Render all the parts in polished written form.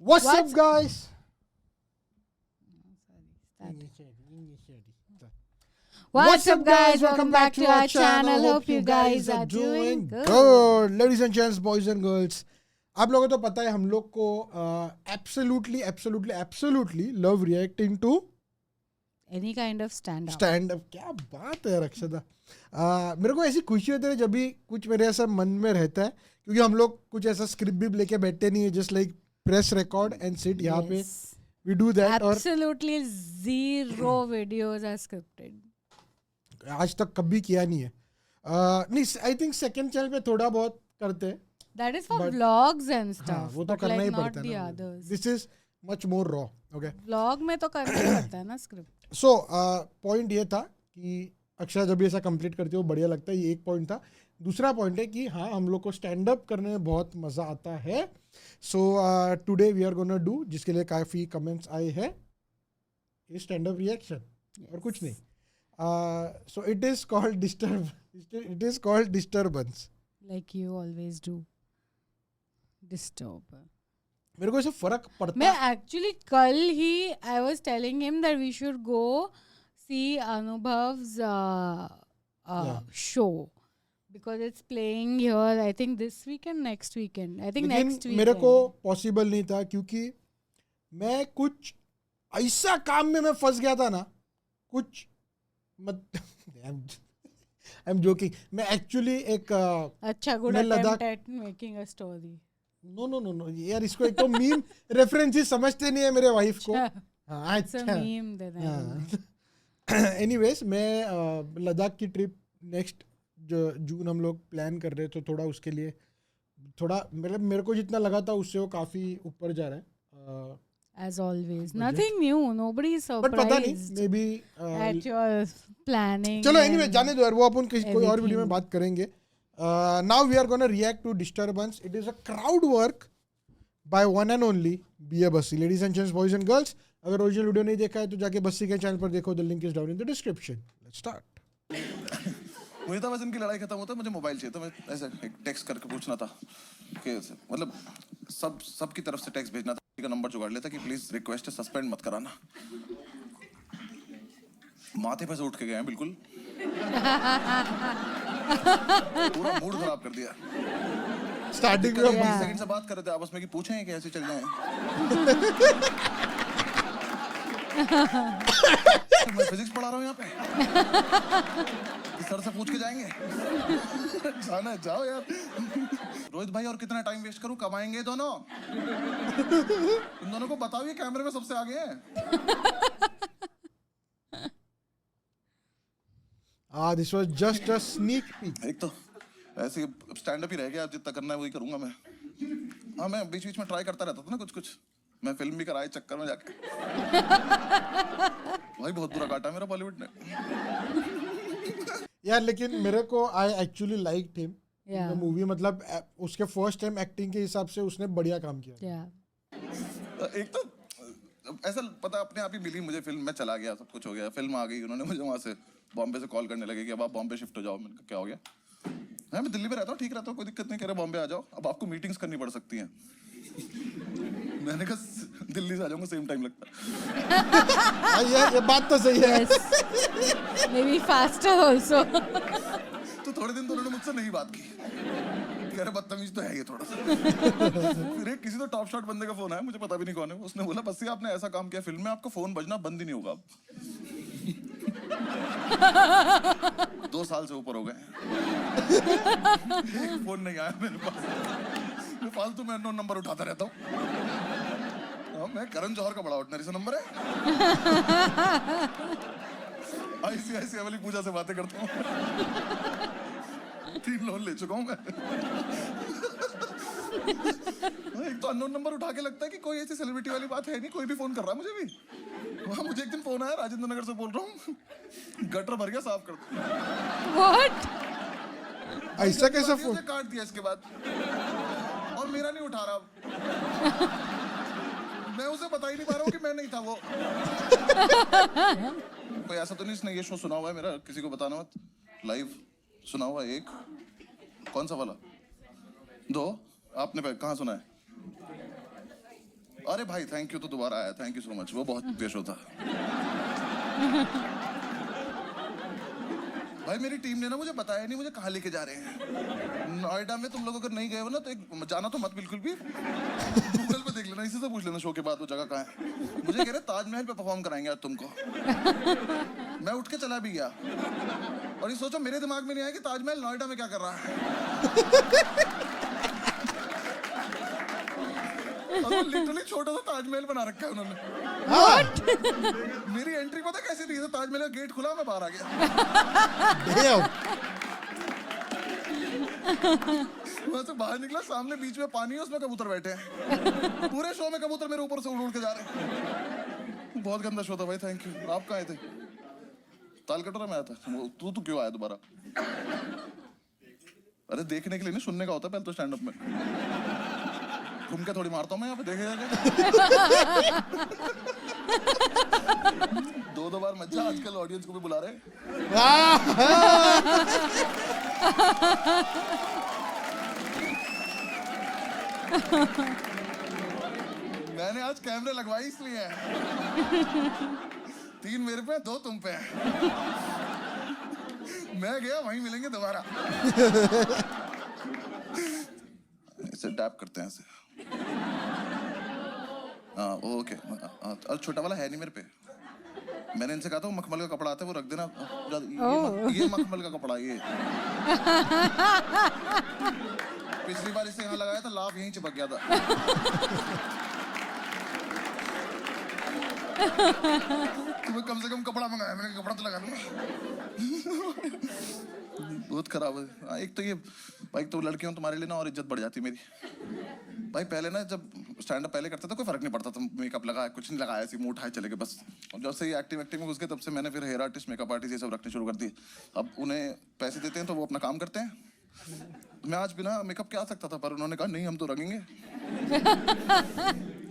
What's up, guys? What's up, guys? Welcome back to our channel. Hope you guys are doing good. Ladies and gents, boys and girls, आप लोगों को तो पता है हम लोग को absolutely love reacting to Any kind of stand up. Stand up. क्या बात है रक्षदा. मेरे को ऐसी खुशी होती है जब भी कुछ मेरे ऐसा मन में रहता है, क्योंकि हम लोग कुछ ऐसा स्क्रिप्ट भी लेके बैठते नहीं है, just like press record and sit यहाँ पे वी डू दैट. और Absolutely zero videos are scripted. आज तक कभी किया नहीं है. नहीं, आई थिंक सेकंड चैनल पे थोड़ा बहुत करते हैं. That is for But- vlogs and हाँ, stuff. वो तो but करना like ही not पड़ता the है ना. others. This is much more raw. Okay, Vlog में तो करना ही पड़ता है ना script. सो पॉइंट ये था कि अक्षरा जब ये ऐसा कंप्लीट करती है वो बढ़िया लगता है. ये एक पॉइंट था. दूसरा पॉइंट है कि हाँ, हम लोग को स्टैंड अप करने में बहुत मज़ा आता है. So today we are gonna do, जिसके लिए काफ़ी कमेंट्स आए हैं, ये स्टैंड अप रिएक्शन और कुछ नहीं. So it is called disturbance. Like you always do. Disturb. मेरे को ऐसा फर्क पड़ता मैं है. actually कल ही I was telling him that we should go see Anubhav's Yeah. show because it's playing here. I think this weekend, next weekend. I think next लेकिन weekend. मेरे को पॉसिबल नहीं था, क्योंकि मैं कुछ ऐसा काम में मैं फंस गया था ना. कुछ मत आई एम जोकिंग. मैं एक्चुअली एक अच्छा good मैं attempt लद्दाख- at माking a story. नो यार, इसको एक तो मीम रेफरेंसेस समझते नहीं है मेरे वाइफ को. हाँ, It's a अच्छा. meme then. I don't know. Anyways, मैं लद्दाख की ट्रिप नेक्स्ट जून हम लोग प्लान कर रहे थे. थोड़ा उसके लिए थोड़ा मेरे को जितना लगा था उससे वो काफ़ी ऊपर जा रहा है. As always. Nothing new. Nobody is but पता नहीं, surprised may be. at your planning. चलो एनीवे and- जाने दो यार, वो अपन कोई और वीडियो में everything. बात करेंगे. Now we are gonna react to disturbance. It is a crowd work by one and only B Bassi. Ladies and gents, boys and girls, अगर ओरिजिनल वीडियो नहीं देखा है तो जाके बस्सी के चैनल पर देखो. The link is down in the description. Let's start. Amitabh Bachchan की लड़ाई खत्म होता है, मुझे मोबाइल चाहिए. तो मैं ऐसे एक टेक्स्ट करके पूछना था कि मतलब सबकी तरफ से टेक्स्ट भेजना था. का नंबर जुगाड़ लेता कि प्लीज रिक्वेस्ट सस्पेंड मत कराना. माथे पे से उठ के गए हैं बिल्कुल. पूरा मूड खराब कर दिया. स्टार्टिंग में 20 सेकंड से बात कर रहे थे आपस में कि पूछें कि ऐसे चल जाएं. मैं फिजिक्स पढ़ा रहा हूँ यहाँ पे. सर से पूछ के जाएंगे. जाना है, जाओ यार. रोहित भाई, और कितना टाइम वेस्ट करूं? कमाएंगे दोनों. इन दोनों को बताओ, ये कैमरे में सबसे आगे हैं. This was just a sneak peek. एक तो ऐसे स्टैंड अप ही रह गया. जितना करना है वही करूंगा मैं. हाँ, मैं बीच बीच में ट्राई करता रहता था ना कुछ. मैं फिल्म भी कराए चक्कर में जाके. भाई बहुत बुरा काटा मेरा बॉलीवुड ने. यार लेकिन मेरे को I actually liked him Yeah. The movie. मतलब उसके फर्स्ट टाइम एक्टिंग के हिसाब से उसने बढ़िया काम किया. Yeah. एक तो ऐसा पता अपने आप ही मिली मुझे फिल्म में. चला गया, सब कुछ हो गया, फिल्म आ गई. उन्होंने मुझे वहाँ से बॉम्बे से कॉल करने लगे कि अब आप बॉम्बे शिफ्ट हो जाओ. मैंने कहा क्या हो गया? मैं दिल्ली में रहता हूँ, ठीक रहता हूँ, कोई दिक्कत नहीं. कह रहे बॉम्बे आ जाओ, अब आपको मीटिंग्स करनी पड़ सकती हैं. मैंने कहा दिल्ली से आ जाऊंगा, सेम टाइम लगता है. ये बात तो सही है. Yes. Maybe faster also. तो थोड़े दिन तो उन्होंने मुझसे नहीं बात की. कह रहे बदतमीज तो है ये थोड़ा सा. फिर एक किसी तो टॉप शॉट बंदे का फोन आया, मुझे पता भी नहीं कौन है. उसने बोला बस आपने ऐसा काम किया फिल्म में, आपका फोन बजना बंद ही नहीं होगा अब. 2 साल से ऊपर हो गए. एक फोन नहीं आया मेरे पास. मैं फालतू में अननोन नंबर उठाता रहता हूँ. मैं करण जौहर का बड़ा ऑर्डिनरी सा नंबर है. आईसीआईसीआई वाली पूजा से बातें करता हूँ. 3 लोन ले चुका हूँ मैं. एक तो अननोन नंबर उठा के लगता है कि कोई ऐसी सेलिब्रिटी वाली बात है नहीं, कोई भी फोन कर रहा है मुझे भी. वहाँ मुझे एक दिन फोन आया, राजेंद्र नगर से बोल रहा हूँ, गटर भर गया, साफ कर दो. What? ऐसा कैसा फोन? उसने काट दिया इसके बाद, और मेरा नहीं उठा रहा. मैं उसे बता ही नहीं पा रहा हूँ कि मैं नहीं था वो. कोई ऐसा तो नहीं इसने ये शो सुना हुआ है मेरा? किसी को बताना मत. लाइव सुना हुआ है एक. कौन सा वाला? 2 आपने कहाँ सुना है? अरे भाई थैंक यू, तो दोबारा आया, थैंक यू सो मच, वो बहुत पेश होता। भाई मेरी टीम ने ना मुझे बताया नहीं मुझे कहाँ लेके जा रहे हैं। नोएडा में तुम लोग अगर नहीं गए हो ना तो एक जाना तो मत बिल्कुल भी, गूगल पे देख लेना, इसी से पूछ लेना शो के बाद वो जगह कहाँ है। मुझे कह रहे ताजमहल पे परफॉर्म कराएंगे आज तुमको। मैं उठ के चला भी गया और ये सोचो मेरे दिमाग में नहीं आया कि ताजमहल नोएडा में क्या कर रहा है। लिटरली छोटा सा ताजमहल बना रखा है उन्होंने। मेरी एंट्री पता कैसे थी, तो ताजमहल का गेट खुला, मैं बाहर आ गया। वहां से बाहर निकला, सामने बीच में पानी है, उसमें कबूतर बैठे हैं। पूरे शो में कबूतर मेरे ऊपर से उड़ उड़ के जा रहे हैं। बहुत गंदा शो था भाई, थैंक यू। आप कहाँ आए थे? ताल कटोरा में आया था। तू क्यों आया दोबारा? अरे देखने के लिए नहीं, सुनने का होता है पहले तो स्टैंड अप में। घूम के थोड़ी मारता हूँ मैं यहाँ पे, देखे जाके। दो बार मजा, आजकल ऑडियंस को भी बुला रहे। मैंने आज कैमरे लगवाई इसलिए, 3 मेरे पे 2 तुम पे। मैं गया, वहीं मिलेंगे दोबारा। इसे डैप करते हैं ऐसे। हाँ ओके। और छोटा वाला है नहीं मेरे पे। मैंने इनसे कहा था वो मखमल का कपड़ा आता है वो रख देना। ये मखमल का कपड़ा ये। पिछली बार इसे यहाँ लगाया था, लाभ यहीं चिपक गया था। तुम्हें कम से कम कपड़ा मंगाया, मैंने कपड़ा तो लगा लूंगा। बहुत खराब है। एक तो ये भाई, तो लड़कियों तुम्हारे लिए ना और इज्जत बढ़ जाती मेरी भाई। पहले ना जब स्टैंड अप पहले करता था कोई फर्क नहीं पड़ता था, मेकअप लगाया कुछ नहीं लगाया, ऐसी मुंह उठाए चले गए बस। और जब से ये एक्टिंग में घुस गए तब से मैंने फिर हेयर आर्टिस्ट, मेकअप आर्टिस्ट ये सब रखने शुरू कर दिए। अब उन्हें पैसे देते हैं तो वो अपना काम करते हैं। मैं आज बिना मेकअप के आ सकता था, पर उन्होंने कहा नहीं हम तो रखेंगे।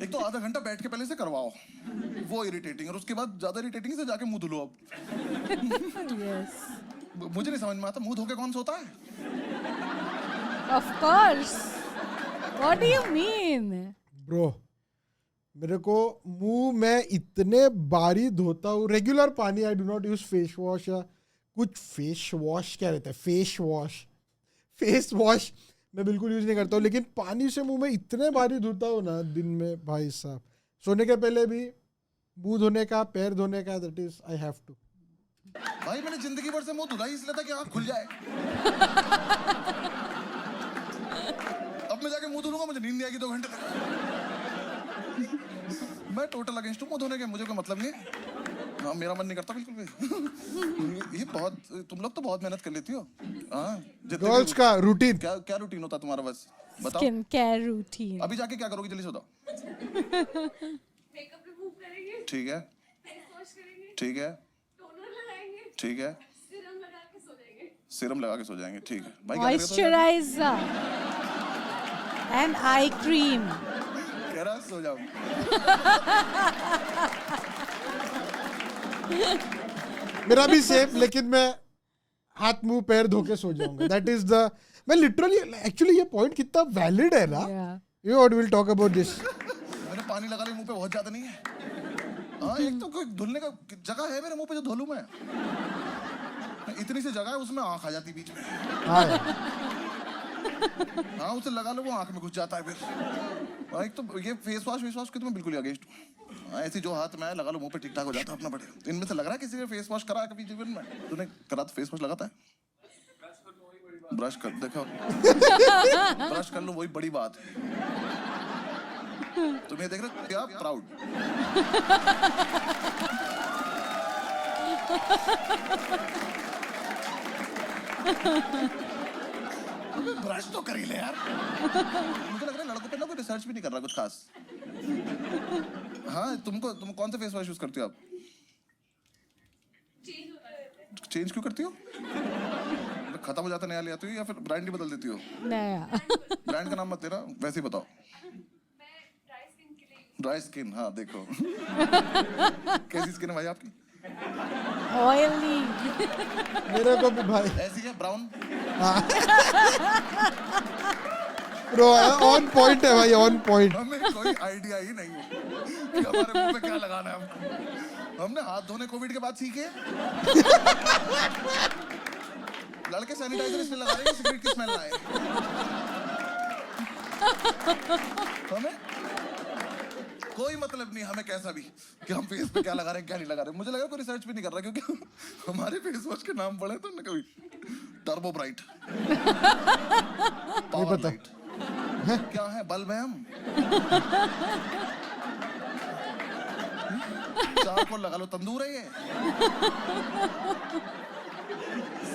एक तो आधा घंटा बैठ के पहले से करवाओ, वो इरिटेटिंग, और उसके बाद ज्यादा इरिटेटिंग से जाके मुंह धुलो। अब मुझे नहीं समझ में आता मुंह धोके कौन सोता है। Of course. What do you mean? Bro मेरे को मुंह में इतने बारी धोता हूँ, रेगुलर पानी, I do not use face wash या कुछ। फेस वॉश क्या रहता है? फेस वॉश मैं बिल्कुल यूज नहीं करता हूँ, लेकिन पानी से मुंह में इतने बारी धोता हूँ ना दिन में भाई साहब। सोने के पहले भी मुंह धोने का, पैर धोने का, that is I have to. भाई मैंने जिंदगी भर से मुंह धुला इसलिए था कि आँख खुल जाए। अब मैं जाके मुंह धुलूंगा, मुझे नींद नहीं आएगी 2 घंटे तक। मैं टोटल अगेंस्ट हूँ मुंह धोने के, मुझे कोई मतलब नहीं है। हाँ मेरा मन नहीं करता बिल्कुल भी। ये बहुत, तुम लोग तो बहुत मेहनत कर लेती हो। हाँ गर्ल्स का रूटीन, क्या रूटीन होता है तुम्हारा? बस बताओ। Skin care routine. अभी जाके क्या करोगी, जल्दी से बताओ। मेकअप रिमूव करेंगे, ठीक है, फेस वॉश करेंगे, ठीक है, टोनर लगाएंगे, ठीक है, सीरम लगा के सो जाएंगे। सीरम लगा के सो जाएंगे, ठीक है भाई। क्या करेगा तो? Moisturizer and eye cream. कह रहा सो जाओ। मेरा भी सेम, लेकिन मैं हाथ मुंह पैर धो के सो जाऊंगा। दैट इज द, मैं लिटरली, एक्चुअली ये पॉइंट कितना वैलिड है ना। Yeah. You what will talk about this. मैंने पानी लगा लिया मुंह पे, बहुत ज्यादा नहीं है। हाँ एक तो कोई धुलने का जगह है मेरे मुंह पे जो धो लूं मैं। इतनी सी जगह है, उसमें आँख आ जाती बीच में। हाँ उसे लगा लो, वो आँख में घुस जाता है फिर। हाँ एक तो ये फेस वॉश के तो मैं बिल्कुल ही अगेंस्ट हूँ। हाँ ऐसी जो हाथ में लगा लो मुंह पे, ठीक ठाक हो जाता है अपना बढ़िया। इनमें से लग रहा है किसी ने फेस वॉश करा कभी जीवन में? तूने करा तो फेस वॉश लगाता है? ब्रश कर देखो। ब्रश कर लो, वही बड़ी बात है। तुम्हें देख रहे क्या प्राउड। ब्रश तो कर ही ले यार। मुझे लग रहा है लड़कों पे ना कोई रिसर्च भी नहीं कर रहा कुछ खास। हाँ तुम कौन सा फेस वॉश यूज करती हो आप? चेंज क्यों करती हो? खत्म हो जाता नया ले आती हो या फिर ब्रांड ही बदल देती हो? नया। ब्रांड का नाम मत लेना, वैसे ही बताओ। ड्राई स्किन, हाँ देखो। कैसी स्किन है भाई आपकी? Oily. मेरे को भी भाई ऐसी है, ब्राउन। ब्रो ऑन पॉइंट है भाई, ऑन पॉइंट। हमें कोई आइडिया ही नहीं है कि हमारे मुंह पे क्या लगाना है हमको। हमने हाथ धोने कोविड के बाद सीखे। लड़के सैनिटाइजर इसमें लगा रहे हैं, सिगरेट की स्मेल आए। हमें कोई मतलब नहीं, हमें कैसा भी कि हम फेस पे क्या लगा रहे हैं क्या नहीं लगा रहे। मुझे लगा कोई रिसर्च भी नहीं कर रहा, क्योंकि हमारे फेस वॉश के नाम पड़े तो कभी टर्बो ब्राइट, पावर लाइट, क्या है, बल्ब है हम। चार को लगा लो, तंदूर है ये।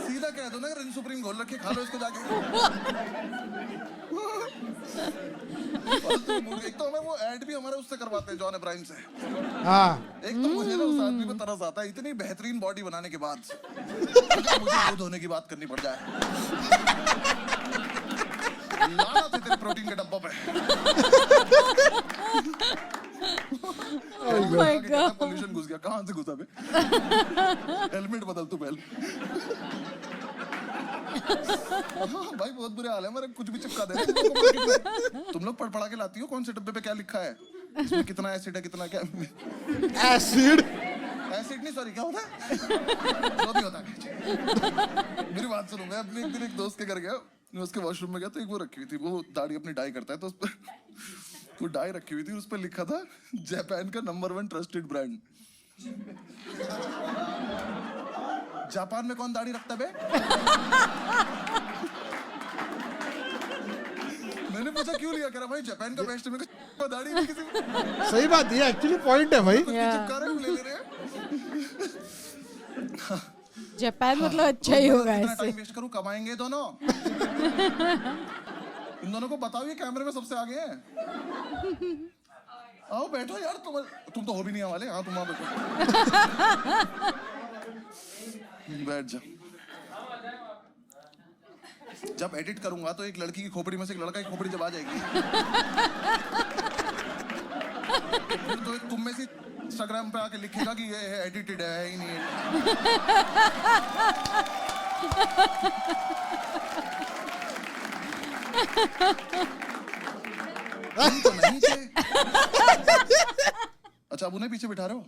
सीधा कह दो ना रिन सुप्रीम घोल रखे, खा लो इसको जाके। एक तो हमें वो ऐड भी हमारे उससे करवाते हैं, जॉन अब्राहम से। हाँ एक तो मुझे ना उस आदमी को तरस आता है, इतनी बेहतरीन बॉडी बनाने के बाद अगर मुझे दूध होने की बात करनी पड़ जाए। लानत है तेरे प्रोटीन के डब्बों पे। Oh my God. पोल्यूशन घुस गया, कहाँ से घुसा बे? हेलमेट बदल तू पहले। हाँ, भाई बहुत बुरे हाल है हमारे, कुछ भी चिपका दे रहे हैं। तुम लोग पढ़ पढ़ा के लाती हो कौन से डब्बे पे क्या लिखा है, इसमें कितना एसिड है, कितना क्या। एसिड नहीं, सॉरी, क्या होता है, जो भी होता है। मेरी बात सुनो, मैं अपने एक दिन एक दोस्त के घर गया, मैं उसके वॉशरूम में गया तो एक वो रखी हुई थी, वो दाढ़ी अपनी डाई करता है, तो उस पर वो डाई रखी हुई थी, उस पर लिखा था जापान का नंबर 1 ट्रस्टेड ब्रांड। जापान में कौन दाढ़ी रखता बे? मैंने पूछा क्यों लिया, कह रहा भाई जापान का बेस्ट है। मैं कहा दाढ़ी नहीं किसी सही बात है, एक्चुअली पॉइंट है भाई। चिपका रहे हैं, ले ले रहे हैं। जापान मतलब अच्छा ही होगा कितना ऐसे। टाइम वेस्ट करूं, कमाएंगे दोनों। इन दोनों को बताओ ये कैमरे में सबसे आगे है। आओ बैठो यार, तुम तो हो भी नहीं वाले। हाँ तुम वहां बैठो, बैठ जाओ। जब एडिट करूंगा तो एक लड़की की खोपड़ी में से एक लड़का की खोपड़ी जब आ जाएगी, फिर तो तुम में से इंस्टाग्राम पे आके लिखेगा कि ये है एडिटेड है ही नहीं तुम तो नहीं थे। अच्छा अब उन्हें पीछे बिठा रहे हो?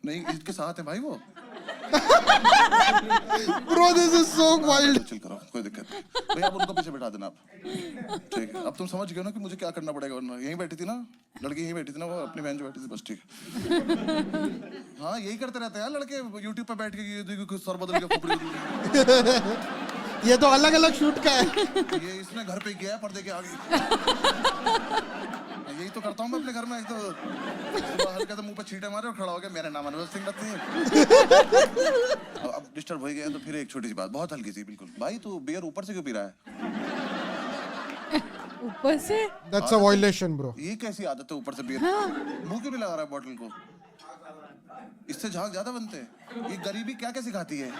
नहीं, इसके साथ है भाई वो। Bro this is so wild. Chill करो, कोई दिक्कत नहीं भैया, आप उनको पीछे बिठा देना आप। ठीक है, अब तुम समझ गए ना कि मुझे क्या करना पड़ेगा, वरना यहीं बैठी थी ना लड़की, यहीं बैठी थी ना वो, अपनी बहन जो बैठी थी, बस ठीक है। हाँ यही करते रहते हैं लड़के, यूट्यूब पे बैठ के ये सर बदल के खोपड़ी। ये तो अलग अलग शूट का है। ये इसने घर पे किया है पर्दे के आगे। यही तो करता हूँ मैं अपने घर में, तो हल्का तो मुंह पे छींटे मारे और खड़ा हो गया, मेरा नाम अनुभव सिंह रखती है। अब डिस्टर्ब हो गया तो फिर एक छोटी सी बात, बहुत हल्की सी बिल्कुल। भाई तू बियर ऊपर से क्यों पी रहा है? ऊपर से? That's a violation bro. ये कैसी आदत है ऊपर से बियर? मुंह क्यों नहीं लगा रहा है बॉटल को? इससे झाग ज्यादा बनते हैं। ये गरीबी क्या क्या सिखाती है?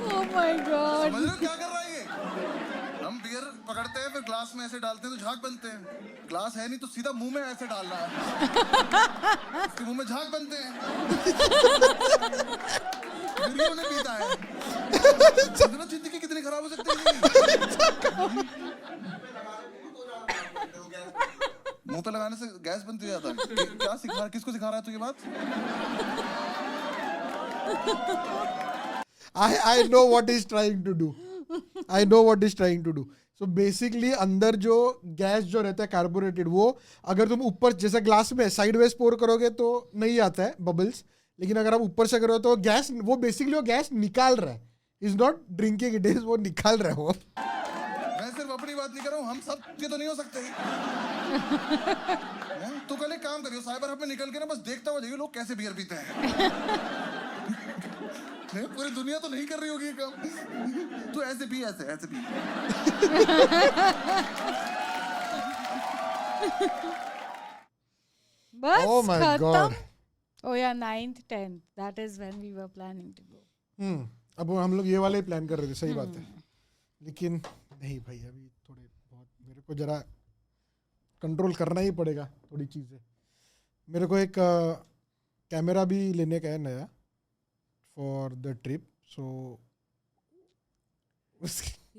Oh my God. समझ रहे हो क्या कर रहा है ये? हम बियर पकड़ते हैं, फिर ग्लास में ऐसे डालते हैं तो झाग बनते हैं। ग्लास है नहीं तो सीधा मुंह में ऐसे डाल रहा है, उसके मुंह में झाग बनते हैं। फिर ये उन्हें पीता है। इतना जिंदगी कितनी खराब हो सकती है? मुंह पे लगाने से गैस बनती है ज्यादा। क्या सिखा, किसको सिखा रहा है तू ये बात? I know what he's trying to do. I know what he's trying to do. So basically अंदर जो गैस जो रहता है कार्बोरेटेड, वो अगर तुम ऊपर जैसे ग्लास में साइडवेज पोर करोगे तो नहीं आता है बबल्स, लेकिन अगर आप ऊपर से करो तो गैस, वो बेसिकली वो गैस निकाल रहा है। Is not drinking it, is वो निकाल रहा है वो। मैं सिर्फ अपनी बात नहीं कर रहा हूँ, हम सब के तो नहीं हो सकते। तो कल एक काम करियो, साइबर हब में निकल के ना बस देखता हुआ जाइए लोग कैसे बियर पीते हैं। नहीं, पूरी दुनिया तो नहीं कर रही होगी ये काम। तू ऐसे पी, ऐसे ऐसे पी। बस Oh my खत्म। God. Oh yeah, 9th 10th. That is when we were planning to go. अब हम लोग ये वाले ही प्लान कर रहे थे, सही बात है, लेकिन नहीं भाई अभी थोड़े बहुत मेरे को जरा कंट्रोल करना ही पड़ेगा थोड़ी चीज़ें। मेरे को एक कैमरा भी लेने का है नया फॉर द ट्रिप. सो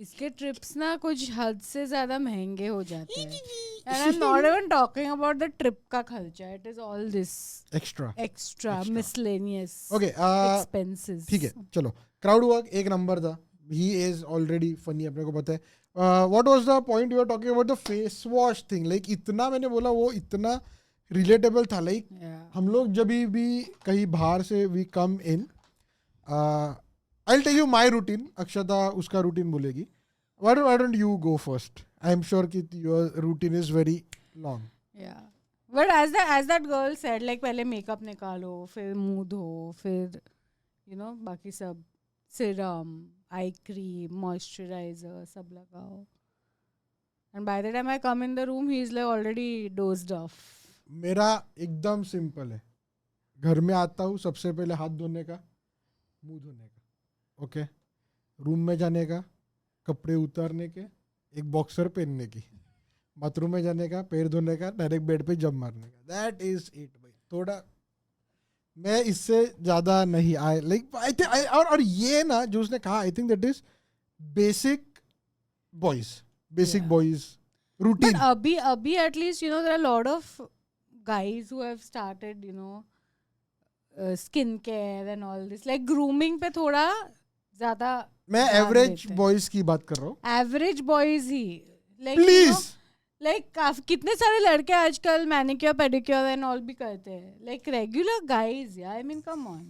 इसके ट्रिप्स ना कुछ हद से ज्यादा महंगे हो जाते हैं. And I'm not even talking about the trip का खर्चा. It is all this extra. miscellaneous Okay, expenses. ठीक है चलो. क्राउड वर्क एक नंबर था. ही इज ऑलरेडी फनी, अपने को पता है. What was the point you are talking about the face wash thing. Like इतना मैंने बोला वो इतना रिलेटेबल था. Like Yeah. हम लोग जब भी कहीं बाहर से we come in, I tell you my routine. Akshata उसका रूटीन बोलेगी. Why don't you go first? I am sure कि your routine is very long. Yeah. But as that girl said, like पहले मेकअप निकालो, फिर मुंह धो, फिर you know बाकी सब सीरम, आई क्रीम, मॉइस्चराइजर सब लगाओ. And by the time I come in the room, he is like already dozed off. मेरा एकदम सिंपल है. घर में आता हूँ सबसे पहले हाथ धोने का, मुंह धोने का. ओके. रूम में जाने का, कपड़े उतारने के, एक बॉक्सर पहनने की, बाथरूम में जाने का, पैर धोने का, डायरेक्ट बेड पे जंप मारने का. दैट इज इट भाई. थोड़ा मैं इससे ज्यादा नहीं आए. लाइक और ये ना जो उसने कहा, I think that is basic boys Yeah. Routine. But abhi at least you know there are a lot of guys who have started you know skincare and all this like grooming पे थोड़ा ज़्यादा मैं ध्यान average देते हैं. Boys की बात कर रहा हूँ. Average boys he like please. Like कितने सारे लड़के आजकल मैनिक्योर पेडिक्योर एंड ऑल भी करते हैं. लाइक रेगुलर गाइज यार. I mean come on.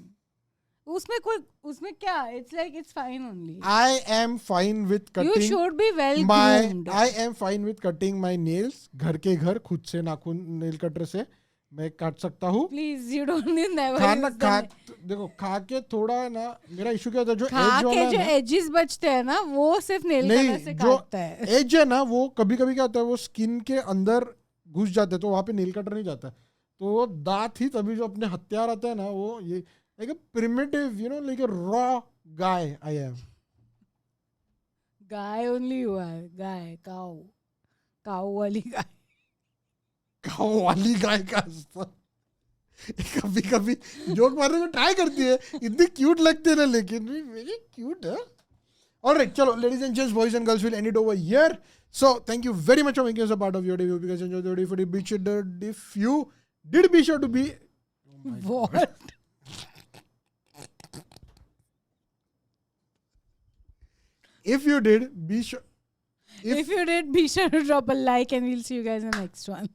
उसमें क्या it's like it's fine only. I am fine with You cutting should be well my groomed. I am fine with cutting my nails. घर के घर खुद से नाखून नेल कटर से मैं काट सकता हूँ. Please you don't need never खाना use खा them. देखो खा के थोड़ा है ना. मेरा इशू क्या था, जो खा एज के वाला जो है ना, एजेस बचते हैं ना वो सिर्फ नेल नहीं, कटर से जो काटता है. एज है ना वो कभी कभी क्या होता है, वो स्किन के अंदर घुस जाते हैं, तो वहाँ पे नेल कटर नहीं जाता है. तो वो दांत ही तभी जो अपने हथियार आते हैं ना, वो ये like a primitive you know like a raw guy I am. Guy only you are. गाय काऊ वाली गाय. गाँव वाली गाय का असर. कभी कभी जोक मारने में ट्राई करती है, इतनी क्यूट लगती है ना, लेकिन वेरी क्यूट है. Alright, chalo, ladies and gents, boys and girls, we'll end it over here. So, thank you very much for making us a part of your day. Hope you guys enjoyed the video. If you did, be sure to be. What? If you did, be sure. If you did, be sure to drop a like and we'll see you guys in the next one.